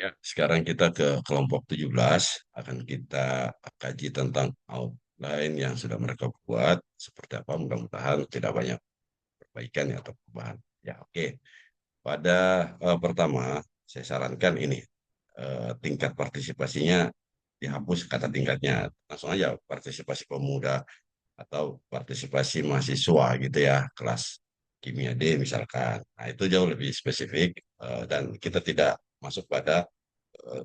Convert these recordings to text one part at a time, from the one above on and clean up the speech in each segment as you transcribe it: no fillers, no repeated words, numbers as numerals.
Ya, sekarang kita ke kelompok 17 akan kita kaji tentang outline yang sudah mereka buat seperti apa. Mudah-mudahan tidak banyak perbaikan ya atau perubahan. Ya, oke. Pada pertama, saya sarankan ini tingkat partisipasinya dihapus kata tingkatnya. Langsung aja partisipasi pemuda atau partisipasi mahasiswa gitu ya, kelas kimia D misalkan. Nah, itu jauh lebih spesifik dan kita tidak masuk pada eh,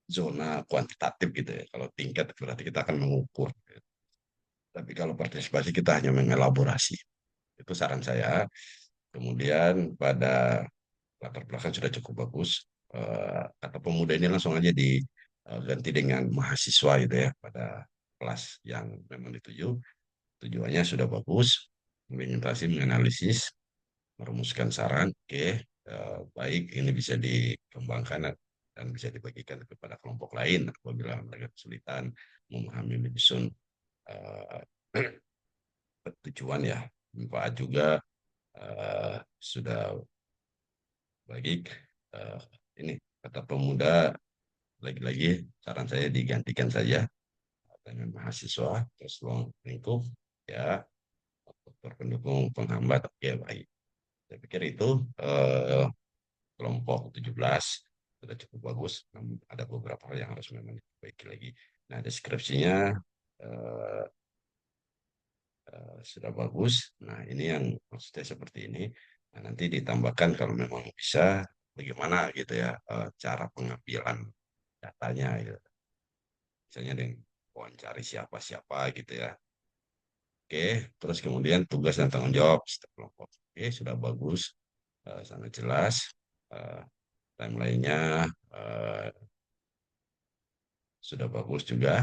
zona kuantitatif gitu ya. Kalau tingkat berarti kita akan mengukur. Tapi kalau partisipasi kita hanya mengelaborasi. Itu saran saya. Kemudian pada latar belakang sudah cukup bagus. Kata pemuda ini langsung aja diganti dengan mahasiswa gitu ya pada kelas yang memang dituju. Tujuannya sudah bagus, menginventasi, menganalisis, merumuskan saran. Oke, baik, ini bisa dikembangkan dan bisa dibagikan kepada kelompok lain apabila mereka kesulitan memahami menyusun eh, tujuan ya. Manfaat juga sudah baik. Eh, ini kata pemuda lagi-lagi saran saya digantikan saja dengan mahasiswa terus ruang lingkup ya faktor pendukung penghambat oke baik. Saya pikir itu eh, kelompok 17 sudah cukup bagus. Namun ada beberapa hal yang harus memang diperbaiki lagi. Nah, deskripsinya eh, sudah bagus. Nah, ini yang maksudnya seperti ini. Nah, nanti ditambahkan kalau memang bisa bagaimana gitu ya cara pengambilan datanya gitu. Misalnya dengan wawancari siapa-siapa gitu ya. Oke, terus kemudian tugas dan tanggung jawab setiap kelompok. Oke, sudah bagus, sangat jelas. Eh, Timelinenya eh, sudah bagus juga.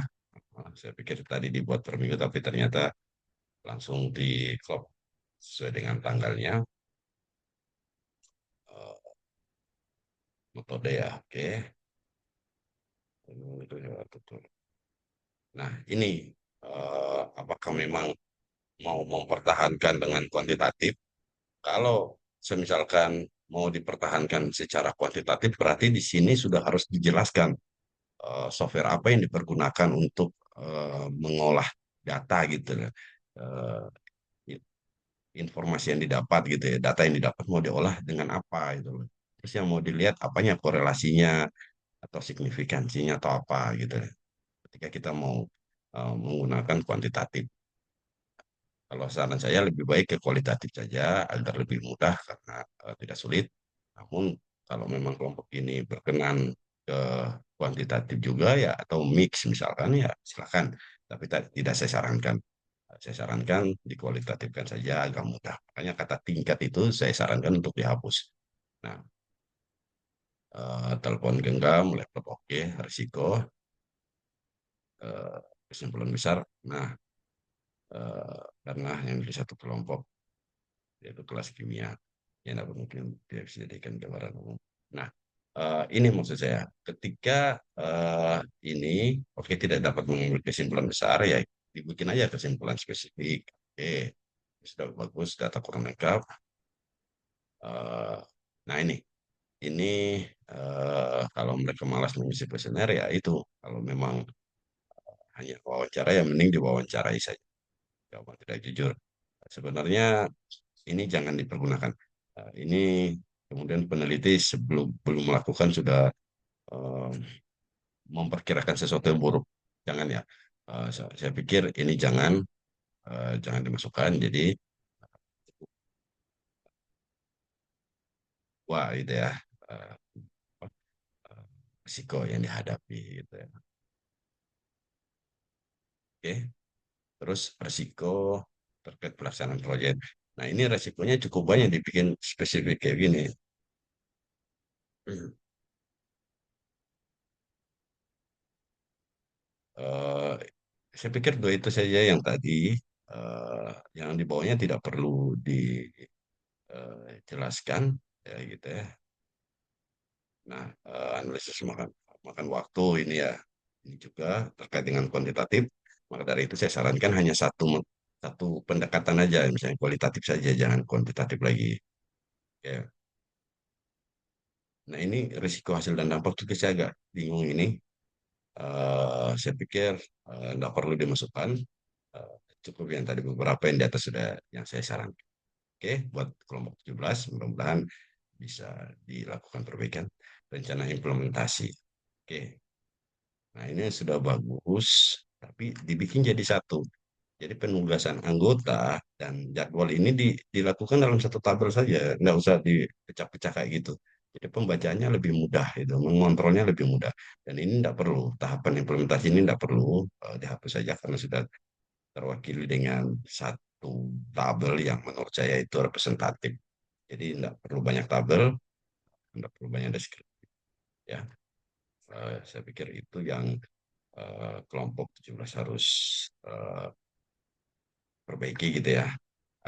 Saya pikir tadi dibuat per minggu, tapi ternyata langsung di klop sesuai dengan tanggalnya. Eh, Metode ya, oke. Itu ya, betul. Nah, ini apakah memang mau mempertahankan dengan kuantitatif? Kalau semisalkan mau dipertahankan secara kuantitatif, berarti di sini sudah harus dijelaskan software apa yang dipergunakan untuk mengolah data gitu. Eh, Informasi yang didapat gitu ya, data yang didapat mau diolah dengan apa gitu loh. Terus yang mau dilihat apanya korelasinya atau signifikansinya atau apa gitu ya. Ketika kita mau menggunakan kuantitatif. Kalau saran saya lebih baik ke kualitatif saja agar lebih mudah karena tidak sulit. Namun kalau memang kelompok ini berkenan ke kuantitatif juga ya atau mix misalkan ya silakan. Tapi tidak saya sarankan. Saya sarankan dikualitatifkan saja agak mudah. Makanya kata tingkat itu saya sarankan untuk dihapus. Nah, telepon genggam, laptop oke, risiko, eh, kesimpulan besar. Nah, karena yang di satu kelompok yaitu kelas kimia yang dapat mungkin tidak bisa dijadikan gambaran umum. Nah, ini maksud saya, ketika ini oke tidak dapat mengambil kesimpulan besar ya dibikin aja kesimpulan spesifik. Oke, sudah bagus data kurang lengkap. Eh, nah ini kalau mereka malas mengisi kuesioner ya itu kalau memang hanya wawancara ya mending diwawancarai saja jawaban tidak jujur. Sebenarnya ini jangan dipergunakan. Ini kemudian peneliti sebelum belum melakukan sudah eh, memperkirakan sesuatu yang buruk. Jangan ya. Saya pikir ini jangan dimasukkan. Jadi wah itu ya eh, risiko yang dihadapi gitu ya. Oke. Terus risiko terkait pelaksanaan proyek. Nah ini resikonya cukup banyak dibikin spesifik kayak gini. Eh, saya pikir dua itu saja yang tadi yang di bawahnya tidak perlu dijelaskan ya gitu ya. Nah, analisis makan makan waktu ini ya. Ini juga terkait dengan kuantitatif. Maka dari itu saya sarankan hanya satu pendekatan aja, misalnya kualitatif saja, jangan kuantitatif lagi. Ya, Nah, ini risiko hasil dan dampak juga saya agak bingung ini. Saya pikir nggak perlu dimasukkan. Eh, Cukup yang tadi beberapa yang di atas sudah yang saya sarankan. Oke, buat kelompok 17, mudah-mudahan bisa dilakukan perbaikan rencana implementasi. Oke, nah ini sudah bagus, tapi dibikin jadi satu. Jadi penugasan anggota dan jadwal ini dilakukan dalam satu tabel saja, nggak usah dipecah-pecah kayak gitu. Jadi pembacaannya lebih mudah, itu mengontrolnya lebih mudah. Dan ini tidak perlu, tahapan implementasi ini tidak perlu dihapus saja karena sudah terwakili dengan satu tabel yang menurut saya itu representatif. Jadi tidak perlu banyak tabel, tidak perlu banyak deskripsi. Ya, saya pikir itu yang kelompok 17 harus eh, perbaiki gitu ya,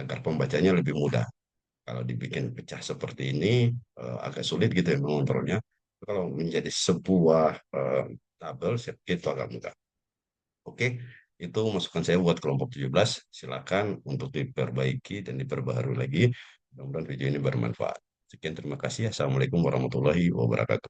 agar pembacanya lebih mudah. Kalau dibikin pecah seperti ini agak sulit gitu ya mengontrolnya. Kalau menjadi sebuah tabel, saya pikir itu agak mudah. Oke, itu masukan saya buat kelompok 17. Silakan untuk diperbaiki dan diperbaharui lagi. Mudah-mudahan video ini bermanfaat. Sekian, terima kasih. Assalamualaikum warahmatullahi wabarakatuh.